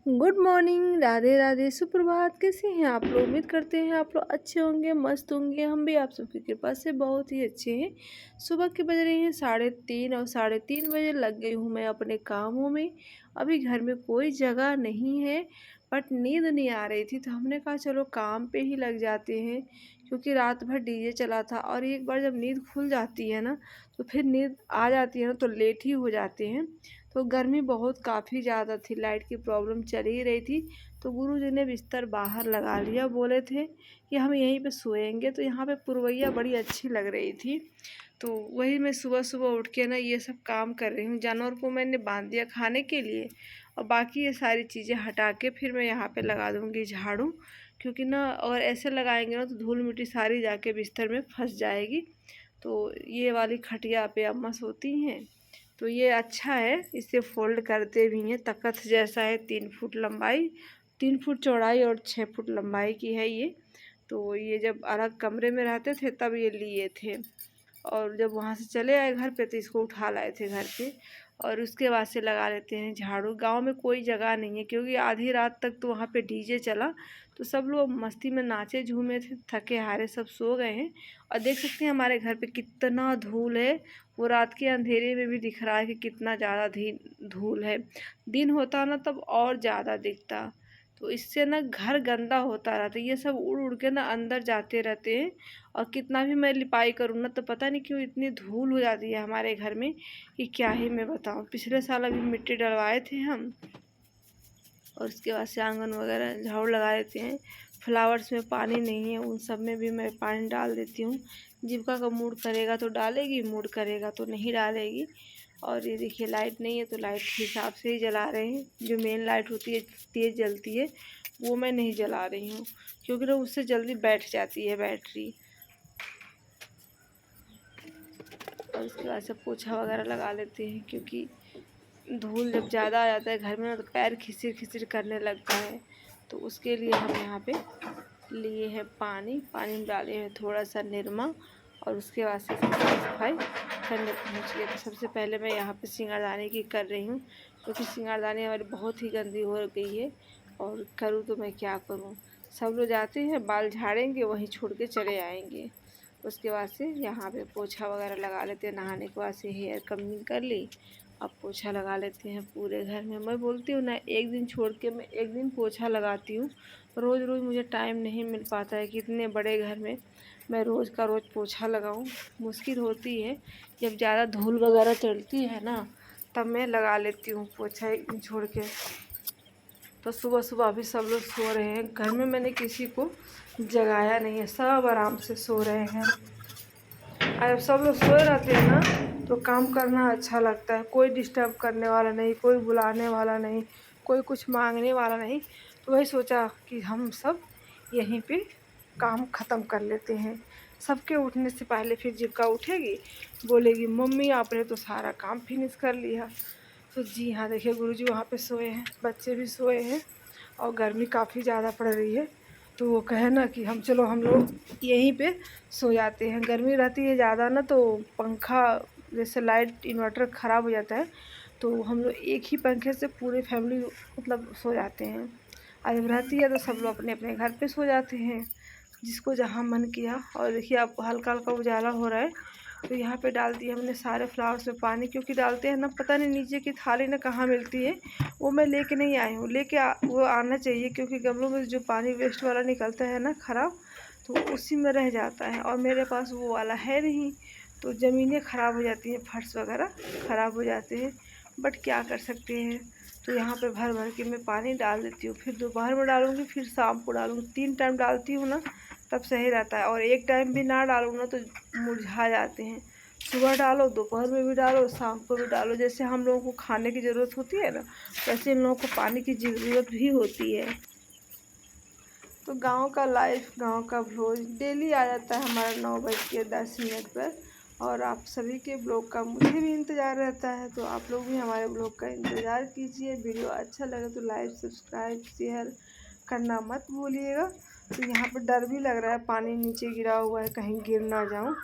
Good morning, Radhe Radhe, सुप्रभात। कैसे हैं आप लोग? उम्मीद करते हैं आप लोग अच्छे होंगे, मस्त होंगे। हम भी आप सबकी कृपा से बहुत ही अच्छे हैं। सुबह के बज रहे हैं 3:30 और 3:30 बजे लग गई हूँ मैं अपने कामों में। अभी घर में कोई जगह नहीं है, बट नींद नहीं आ रही थी तो हमने कहा चलो काम पे ही लग जाते हैं, क्योंकि रात भर डीजे चला था और एक बार जब नींद खुल जाती है ना तो फिर नींद आ जाती है ना तो लेट ही हो जाते हैं। तो गर्मी बहुत काफ़ी ज़्यादा थी, लाइट की प्रॉब्लम चल ही रही थी। तो गुरुजी ने बिस्तर बाहर लगा लिया, बोले थे कि हम यहीं पे सोएंगे। तो यहाँ पे पुरवैया बड़ी अच्छी लग रही थी, तो वही मैं सुबह सुबह उठ के ना ये सब काम कर रही हूँ। जानवर को मैंने बांध दिया खाने के लिए, और बाकी ये सारी चीज़ें हटा के फिर मैं यहाँ पे लगा दूँगी झाड़ू, क्योंकि ना और ऐसे लगाएंगे ना तो धूल मिट्टी सारी जाके बिस्तर में फंस जाएगी। तो ये वाली खटिया पे अम्मा सोती हैं, तो ये अच्छा है, इसे फोल्ड करते भी हैं। तख्त जैसा है, 3 फुट लंबाई, 3 फुट चौड़ाई और 6 फुट लंबाई की है ये। तो ये जब अलग कमरे में रहते थे तब ये लिए थे, और जब वहाँ से चले आए घर पे तो इसको उठा लाए थे घर पे। और उसके बाद से लगा लेते हैं झाड़ू। गांव में कोई जगह नहीं है, क्योंकि आधी रात तक तो वहाँ पे डीजे चला, तो सब लोग मस्ती में नाचे झूमे थे, थके हारे सब सो गए हैं। और देख सकते हैं हमारे घर पे कितना धूल है, वो रात के अंधेरे में भी दिख रहा है कि कितना ज़्यादा धूल है। दिन होता ना तब और ज़्यादा दिखता। तो इससे ना घर गंदा होता रहता है, ये सब उड़ उड़ के ना अंदर जाते रहते हैं। और कितना भी मैं लिपाई करूँ ना तो पता नहीं क्यों इतनी धूल हो जाती है हमारे घर में कि क्या ही मैं बताऊँ। पिछले साल अभी मिट्टी डलवाए थे हम, और उसके बाद से आंगन वगैरह झाड़ू लगा देते हैं। फ्लावर्स में पानी नहीं है, उन सब में भी मैं पानी डाल देती हूँ। जीविका का मूड करेगा तो डालेगी, मूड करेगा तो नहीं डालेगी। और ये देखिए लाइट नहीं है तो लाइट के हिसाब से ही जला रहे हैं। जो मेन लाइट होती है तेज़ जलती है, वो मैं नहीं जला रही हूँ, क्योंकि ना उससे जल्दी बैठ जाती है बैटरी। और उसके बाद से पोछा वगैरह लगा लेते हैं, क्योंकि धूल जब ज़्यादा आ जाता है घर में ना तो पैर खिसिर खिसिर करने लगता है। तो उसके लिए हम यहाँ पे लिए हैं पानी, पानी में डाले हैं थोड़ा सा निरमा, और उसके बाद से साफ सफाई करने पहुँच गए। तो सबसे पहले मैं यहाँ पे सिंगारदानी की कर रही हूँ, क्योंकि सिंगारदानी हमारी बहुत ही गंदी हो गई है। और करूँ तो मैं क्या करूँ, सब लोग जाते हैं बाल झाड़ेंगे वहीं छोड़ के चले आएंगे। उसके बाद से यहाँ पे पोछा वगैरह लगा लेते हैं। नहाने के बाद से हेयर कमिंग कर ली, अब पोछा लगा लेते हैं पूरे घर में। मैं बोलती हूँ ना, एक दिन छोड़ के मैं एक दिन पोछा लगाती हूँ। रोज़ रोज़ मुझे टाइम नहीं मिल पाता है कि इतने बड़े घर में मैं रोज़ का रोज़ पोछा लगाऊँ, मुश्किल होती है। जब ज़्यादा धूल वगैरह चढ़ती है ना तब मैं लगा लेती हूँ पोछा एक दिन छोड़ के। तो सुबह सुबह अभी सब लोग सो रहे हैं, घर में मैंने किसी को जगाया नहीं है, सब आराम से सो रहे हैं। और जब सब लोग सोए रहते हैं ना तो काम करना अच्छा लगता है। कोई डिस्टर्ब करने वाला नहीं, कोई बुलाने वाला नहीं, कोई कुछ मांगने वाला नहीं। तो वही सोचा कि हम सब यहीं पे काम ख़त्म कर लेते हैं। सबके उठने से पहले फिर जीविका उठेगी, बोलेगी मम्मी आपने तो सारा काम फिनिश कर लिया। तो जी हाँ, देखिए गुरुजी वहाँ पे सोए हैं, बच्चे भी सोए हैं, और गर्मी काफ़ी ज़्यादा पड़ रही है। तो वो कहे ना कि हम चलो हम लोग यहीं पे सो जाते हैं। गर्मी रहती है ज़्यादा ना तो पंखा, जैसे लाइट इन्वर्टर ख़राब हो जाता है, तो हम लोग एक ही पंखे से पूरी फैमिली मतलब सो जाते हैं। और जब रहती है तो सब लोग अपने अपने घर पे सो जाते हैं, जिसको जहाँ मन किया। और देखिए अब हल्का हल्का उजाला हो रहा है, तो यहाँ पे डाल दिया हमने सारे फ्लावर्स में पानी, क्योंकि डालते हैं ना पता नहीं नीचे की थाली ना कहाँ मिलती है, वो मैं लेके नहीं आई हूँ। वो आना चाहिए, क्योंकि गमलों में जो पानी वेस्ट वाला निकलता है ना ख़राब, तो उसी में रह जाता है, और मेरे पास वो वाला है नहीं। तो ज़मीनें ख़राब हो जाती हैं, फर्श वगैरह ख़राब हो जाते हैं, बट क्या कर सकते हैं। तो यहाँ पे भर भर के मैं पानी डाल देती हूँ, फिर दोपहर में डालूँगी, फिर शाम को डालूँगी। 3 टाइम डालती हूँ ना तब सही रहता है, और एक टाइम भी ना डालूँ ना तो मुरझा जाते हैं। सुबह डालो, दोपहर में भी डालो, शाम को भी डालो। जैसे हम लोगों को खाने की ज़रूरत होती है ना, वैसे इन लोगों को पानी की ज़रूरत भी होती है। तो गांव का लाइफ, गांव का व्लॉग डेली आ जाता है हमारा 9:10 पर। और आप सभी के ब्लॉग का मुझे भी इंतज़ार रहता है, तो आप लोग भी हमारे ब्लॉग का इंतज़ार कीजिए। वीडियो अच्छा लगे तो लाइक सब्सक्राइब शेयर करना मत भूलिएगा। तो यहाँ पर डर भी लग रहा है, पानी नीचे गिरा हुआ है, कहीं गिर ना जाऊँ।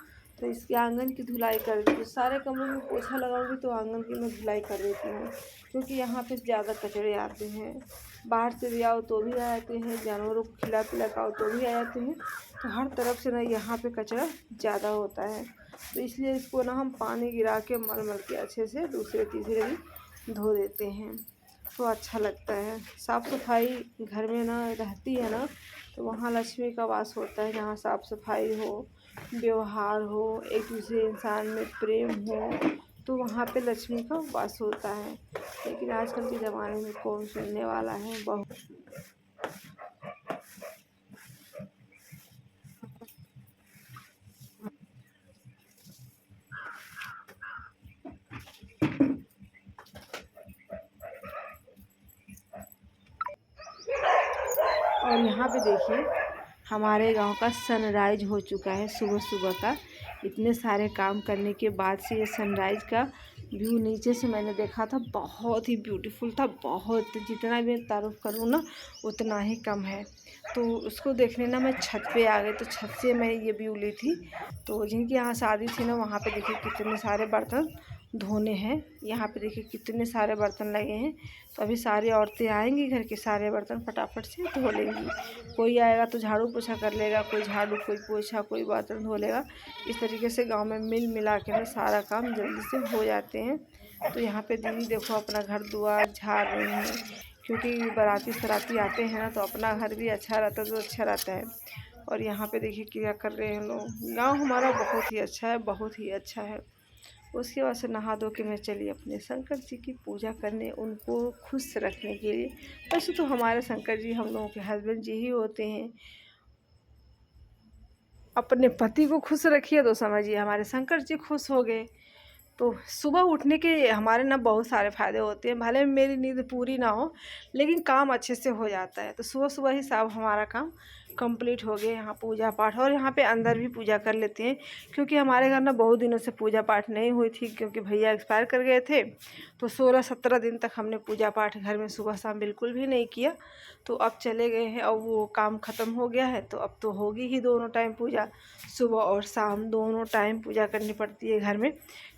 तो इसके आंगन की धुलाई कर देती हूँ। सारे कमरों में पोछा लगाऊंगी तो आंगन की मैं धुलाई कर देती हूँ, क्योंकि यहाँ पे ज़्यादा कचरे आते हैं। बाहर से भी आओ तो भी आ जाते हैं, जानवरों को खिला पिला के आओ तो भी आ जाते हैं। तो हर तरफ से ना यहाँ पे कचरा ज़्यादा होता है, तो इसलिए इसको ना हम पानी गिरा के मल मल के अच्छे से दूसरे तीसरे भी धो देते हैं, तो अच्छा लगता है। साफ़ सफाई घर में ना रहती है ना, तो वहाँ लक्ष्मी का वास होता है। जहाँ साफ़ सफाई हो, व्यवहार हो, एक दूसरे इंसान में प्रेम हो, तो वहाँ पे लक्ष्मी का वास होता है। लेकिन आजकल के ज़माने में कौन सुनने वाला है। बहुत और यहाँ पे देखिए हमारे गांव का सनराइज हो चुका है सुबह सुबह का। इतने सारे काम करने के बाद से ये सनराइज का व्यू नीचे से मैंने देखा था, बहुत ही ब्यूटीफुल था। बहुत, जितना भी तारीफ़ करूँ ना उतना ही कम है। तो उसको देखने ना मैं छत पे आ गई, तो छत से मैं ये व्यू ली थी। तो जिनकी यहाँ शादी थी ना, वहाँ पे देखिए कितने सारे बर्तन धोने हैं। यहाँ पे देखिए कितने सारे बर्तन लगे हैं। तो अभी सारी औरतें आएंगी, घर के सारे बर्तन फटाफट से धो लेंगी। कोई आएगा तो झाड़ू पोछा कर लेगा, कोई झाड़ू, कोई पोछा, कोई बर्तन धो लेगा। इस तरीके से गांव में मिल मिला के ना सारा काम जल्दी से हो जाते हैं। तो यहाँ पे दीदी देखो अपना घर दुआर झाड़ रही हैं, क्योंकि बाराती सराती आते हैं ना, तो अपना घर भी अच्छा रहता है तो अच्छा रहता है। और यहाँ पे देखिए क्या कर रहे हैं लोग। गाँव हमारा बहुत ही अच्छा है, बहुत ही अच्छा है। उसके बाद से नहा धो के मैं चली अपने शंकर जी की पूजा करने, उनको खुश रखने के लिए। वैसे तो हमारे शंकर जी हम लोगों के हस्बैंड जी ही होते हैं। अपने पति को खुश रखिए तो समझिए हमारे शंकर जी खुश हो गए। तो सुबह उठने के हमारे ना बहुत सारे फ़ायदे होते हैं। भले मेरी नींद पूरी ना हो, लेकिन काम अच्छे से हो जाता है। तो सुबह सुबह ही सब हमारा काम कंप्लीट हो गया। यहाँ पूजा पाठ, और यहाँ पे अंदर भी पूजा कर लेते हैं, क्योंकि हमारे घर ना बहुत दिनों से पूजा पाठ नहीं हुई थी, क्योंकि भैया एक्सपायर कर गए थे। तो 16-17 दिन तक हमने पूजा पाठ घर में सुबह शाम बिल्कुल भी नहीं किया। तो अब चले गए हैं, अब वो काम ख़त्म हो गया है, तो अब तो होगी ही दोनों टाइम पूजा। सुबह और शाम दोनों टाइम पूजा करनी पड़ती है घर में।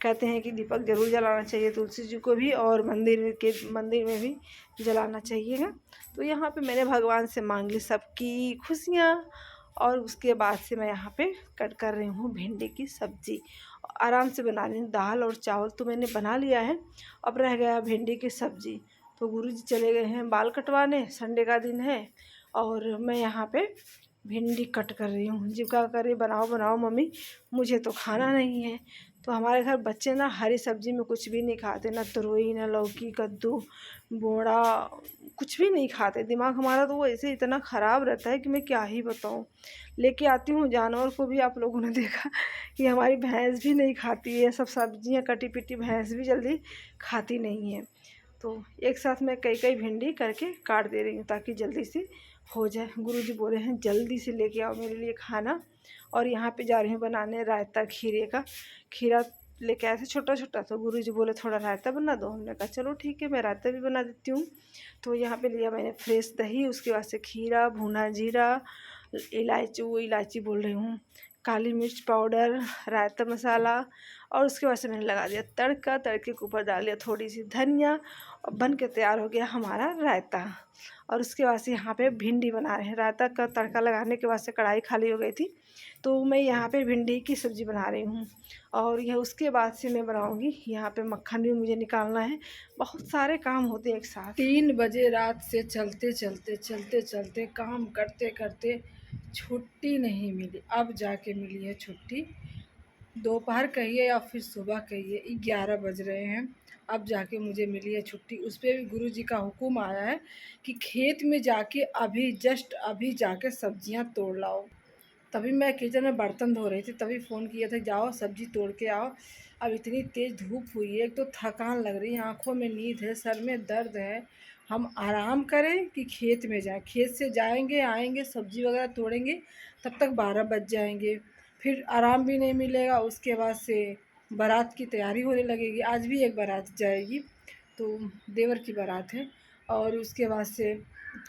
कहते हैं कि दीपक ज़रूर जलाना चाहिए तुलसी जी को भी, और मंदिर में भी जलाना चाहिएगा। तो यहाँ पे मैंने भगवान से मांग ली सबकी खुशियाँ। और उसके बाद से मैं यहाँ पे कट कर रही हूँ भिंडी की सब्ज़ी। आराम से बना रही हूँ। दाल और चावल तो मैंने बना लिया है, अब रह गया भिंडी की सब्ज़ी। तो गुरुजी चले गए हैं बाल कटवाने, संडे का दिन है, और मैं यहाँ पे भिंडी कट कर रही हूँ। जीविका कर रही बनाओ बनाओ मम्मी, मुझे तो खाना नहीं है। तो हमारे घर बच्चे ना हरी सब्ज़ी में कुछ भी नहीं खाते, ना तरोई, ना लौकी, कद्दू, बोड़ा, कुछ भी नहीं खाते। दिमाग हमारा तो वो ऐसे इतना ख़राब रहता है कि मैं क्या ही बताऊँ। लेके आती हूँ जानवर को भी, आप लोगों ने देखा कि हमारी भैंस भी नहीं खाती है सब सब्जियाँ, कटी पिटी भैंस भी जल्दी खाती नहीं है। तो एक साथ मैं कई कई भिंडी करके काट दे रही हूँ, ताकि जल्दी से हो जाए। गुरुजी बोले हैं जल्दी से लेके आओ मेरे लिए खाना। और यहाँ पे जा रही हूँ बनाने रायता खीरे का। खीरा लेके आए थे छोटा छोटा, तो गुरुजी बोले थोड़ा रायता बना दो। हमने कहा चलो ठीक है, मैं रायता भी बना देती हूँ। तो यहाँ पे लिया मैंने फ्रेश दही, उसके बाद से खीरा, भुना जीरा, इलायची, वो इलायची बोल रही हूँ, काली मिर्च पाउडर, रायता मसाला, और उसके बाद से मैंने लगा दिया तड़का। तड़के के ऊपर डाल दिया थोड़ी सी धनिया, और बन के तैयार हो गया हमारा रायता। और उसके बाद से यहाँ पे भिंडी बना रहे हैं। रायता का तड़का लगाने के बाद से कढ़ाई खाली हो गई थी, तो मैं यहाँ पे भिंडी की सब्ज़ी बना रही हूँ। और यह उसके बाद से मैं बनाऊँगी, यहाँ पे मक्खन भी मुझे निकालना है। बहुत सारे काम होते हैं एक साथ। 3 बजे रात से चलते काम करते करते छुट्टी नहीं मिली। अब जाके मिली है छुट्टी। दोपहर कहिए या फिर सुबह कहिए, 11 बज रहे हैं, अब जाके मुझे मिली है छुट्टी। उस पर भी गुरुजी का हुक्म आया है कि खेत में जाके अभी जस्ट अभी जाके सब्जियां तोड़ लाओ। तभी मैं किचन में बर्तन धो रही थी, तभी फ़ोन किया था जाओ सब्ज़ी तोड़ के आओ। अब इतनी तेज़ धूप हुई है, एक तो थकान लग रही है, आँखों में नींद है, सर में दर्द है। हम आराम करें कि खेत में जाएं? खेत से जाएंगे आएंगे सब्ज़ी वगैरह तोड़ेंगे, तब तक 12 बज जाएंगे। फिर आराम भी नहीं मिलेगा। उसके बाद से बारात की तैयारी होने लगेगी। आज भी एक बारात जाएगी, तो देवर की बारात है। और उसके बाद से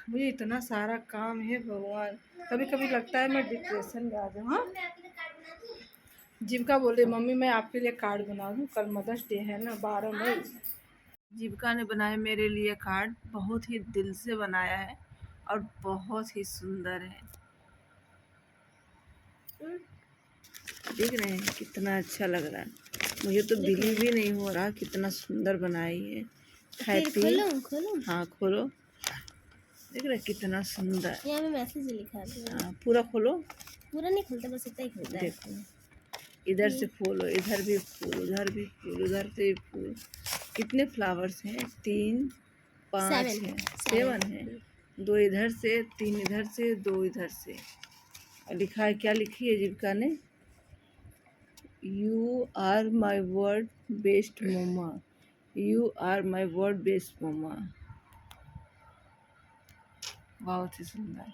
मुझे इतना सारा काम है भगवान, कभी कभी लगता है मैं डिप्रेशन में आ जाऊँ। हाँ, जीविका बोल रही मम्मी मैं आपके लिए कार्ड बना दूँ, कल मदर्स डे है ना 12 मई। जीविका ने बनाया मेरे लिए कार्ड, बहुत ही दिल से बनाया है और बहुत ही सुंदर है। देख रहे हैं कितना अच्छा लग रहा है, मुझे तो बिलीव भी नहीं हो रहा कितना सुंदर बनाई है। हैप्पी, खोलो हाँ खोलो, देख रहे कितना सुंदर। यहाँ पे मैसेज लिखा है। हाँ पूरा खोलो, पूरा नहीं खुलता, बस इतना ही खुलता है। देखो इधर से खोलो, इधर भी फूल, उधर भी फूल, उधर से भी फूल। कितने फ्लावर्स हैं? 3 5 है, 7 है। 2 इधर से, 3 इधर से, 2 इधर से। और लिखा है, क्या लिखी है जीविका ने? You are my world best mama, you are my world best mama. बहुत ही सुंदर।